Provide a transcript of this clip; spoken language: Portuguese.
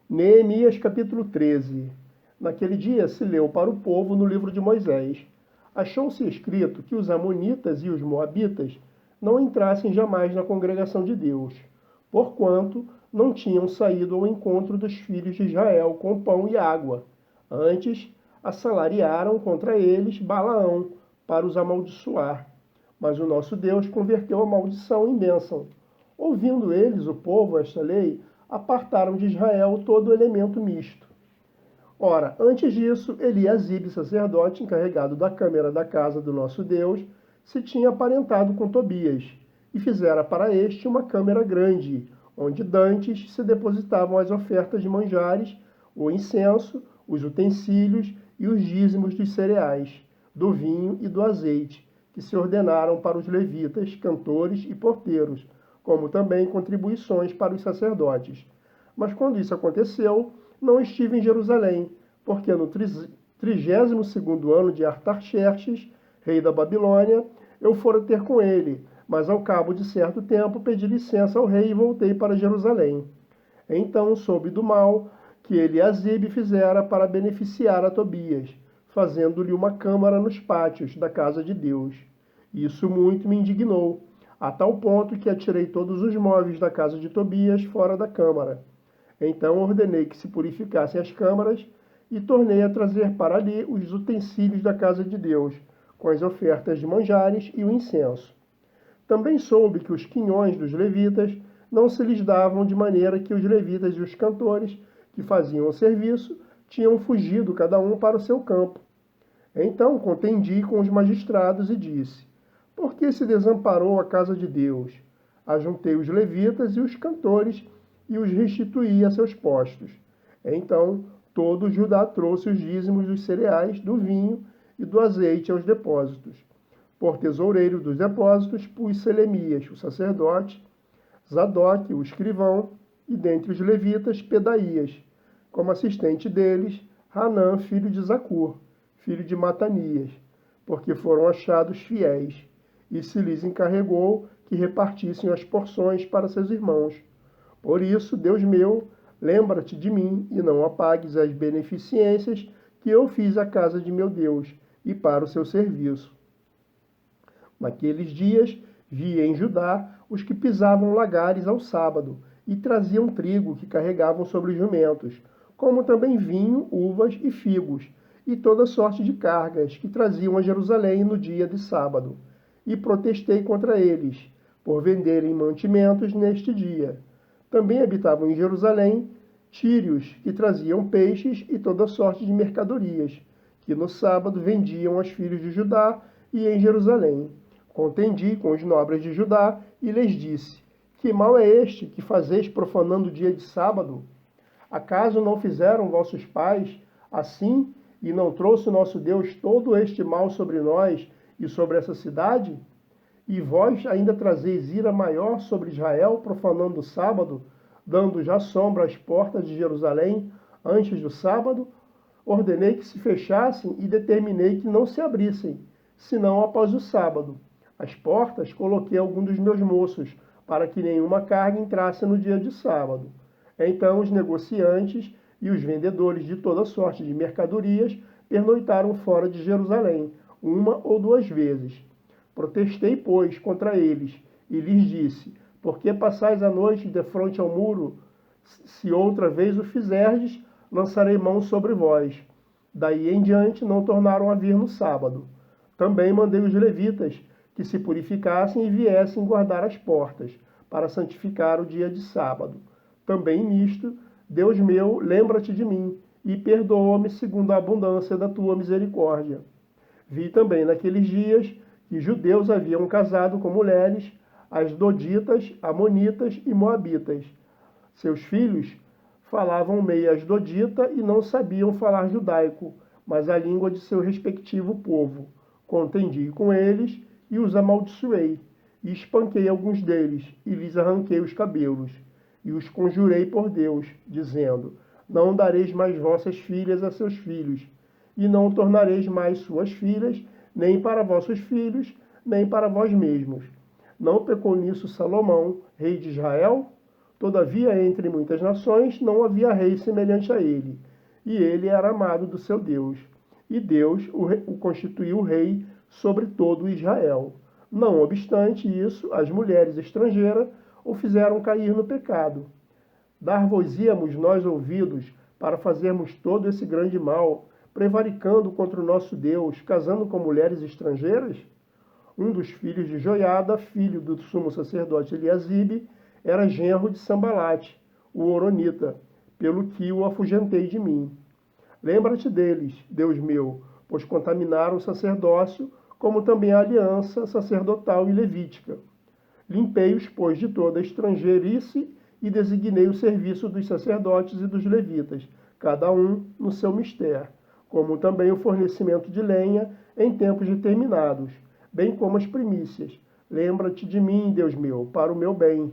Neemias capítulo 13. Naquele dia se leu para o povo no livro de Moisés. Achou-se escrito que os amonitas e os moabitas não entrassem jamais na congregação de Deus, porquanto não tinham saído ao encontro dos filhos de Israel com pão e água. Antes, assalariaram contra eles Balaão para os amaldiçoar. Mas o nosso Deus converteu a maldição em bênção. Ouvindo eles, o povo, esta lei, apartaram de Israel todo o elemento misto. Ora, antes disso, Eliasibe, sacerdote encarregado da câmara da casa do nosso Deus, se tinha aparentado com Tobias, e fizera para este uma câmara grande, onde dantes se depositavam as ofertas de manjares, o incenso, os utensílios e os dízimos dos cereais, do vinho e do azeite, que se ordenaram para os levitas, cantores e porteiros, como também contribuições para os sacerdotes. Mas quando isso aconteceu, não estive em Jerusalém, porque no 32º ano de Artaxerxes, rei da Babilônia, eu fora ter com ele, mas ao cabo de certo tempo pedi licença ao rei e voltei para Jerusalém. Então soube do mal que Eliasibe fizera para beneficiar a Tobias, fazendo-lhe uma câmara nos pátios da casa de Deus. Isso muito me indignou, a tal ponto que atirei todos os móveis da casa de Tobias fora da câmara. Então ordenei que se purificassem as câmaras e tornei a trazer para ali os utensílios da casa de Deus, com as ofertas de manjares e o incenso. Também soube que os quinhões dos levitas não se lhes davam de maneira que os levitas e os cantores que faziam o serviço tinham fugido cada um para o seu campo. Então contendi com os magistrados e disse: por que se desamparou a casa de Deus? Ajuntei os levitas e os cantores e os restituí a seus postos. Então todo Judá trouxe os dízimos dos cereais, do vinho e do azeite aos depósitos. Por tesoureiro dos depósitos pus Selemias, o sacerdote, Zadoque, o escrivão, e dentre os levitas Pedaías, como assistente deles Hanã, filho de Zacur, filho de Matanias, porque foram achados fiéis, e se lhes encarregou que repartissem as porções para seus irmãos. Por isso, Deus meu, lembra-te de mim e não apagues as beneficências que eu fiz à casa de meu Deus e para o seu serviço. Naqueles dias, vi em Judá os que pisavam lagares ao sábado e traziam trigo que carregavam sobre jumentos, como também vinho, uvas e figos, e toda sorte de cargas que traziam a Jerusalém no dia de sábado. E protestei contra eles, por venderem mantimentos neste dia. Também habitavam em Jerusalém tírios que traziam peixes e toda sorte de mercadorias, que no sábado vendiam aos filhos de Judá e em Jerusalém. Contendi com os nobres de Judá e lhes disse: que mal é este que fazeis profanando o dia de sábado? Acaso não fizeram vossos pais assim, e não trouxe o nosso Deus todo este mal sobre nós e sobre essa cidade? E vós ainda trazeis ira maior sobre Israel, profanando o sábado, dando já sombra às portas de Jerusalém antes do sábado? Ordenei que se fechassem e determinei que não se abrissem, senão após o sábado. As portas coloquei algum dos meus moços, para que nenhuma carga entrasse no dia de sábado. Então os negociantes e os vendedores de toda sorte de mercadorias pernoitaram fora de Jerusalém, uma ou duas vezes. Protestei, pois, contra eles, e lhes disse: por que passais a noite defronte ao muro? Se outra vez o fizerdes, lançarei mão sobre vós. Daí em diante não tornaram a vir no sábado. Também mandei os levitas que se purificassem e viessem guardar as portas, para santificar o dia de sábado. Também nisto, Deus meu, lembra-te de mim, e perdoa-me segundo a abundância da tua misericórdia. Vi também naqueles dias que judeus haviam casado com mulheres, as doditas, amonitas e moabitas. Seus filhos falavam meio asdodita e não sabiam falar judaico, mas a língua de seu respectivo povo. Contendi com eles e os amaldiçoei, e espanquei alguns deles, e lhes arranquei os cabelos, e os conjurei por Deus, dizendo: não dareis mais vossas filhas a seus filhos, e não tornareis mais suas filhas, nem para vossos filhos, nem para vós mesmos. Não pecou nisso Salomão, rei de Israel? Todavia, entre muitas nações, não havia rei semelhante a ele, e ele era amado do seu Deus. E Deus o constituiu rei sobre todo Israel. Não obstante isso, as mulheres estrangeiras o fizeram cair no pecado. Dar-vos-íamos nós ouvidos para fazermos todo esse grande mal, prevaricando contra o nosso Deus, casando com mulheres estrangeiras? Um dos filhos de Joiada, filho do sumo sacerdote Eliasibe, era genro de Sambalate, o horonita, pelo que o afugentei de mim. Lembra-te deles, Deus meu, pois contaminaram o sacerdócio, como também a aliança sacerdotal e levítica. Limpei-os, pois, de toda a estrangeirice e designei o serviço dos sacerdotes e dos levitas, cada um no seu mistério, como também o fornecimento de lenha em tempos determinados, bem como as primícias. Lembra-te de mim, Deus meu, para o meu bem,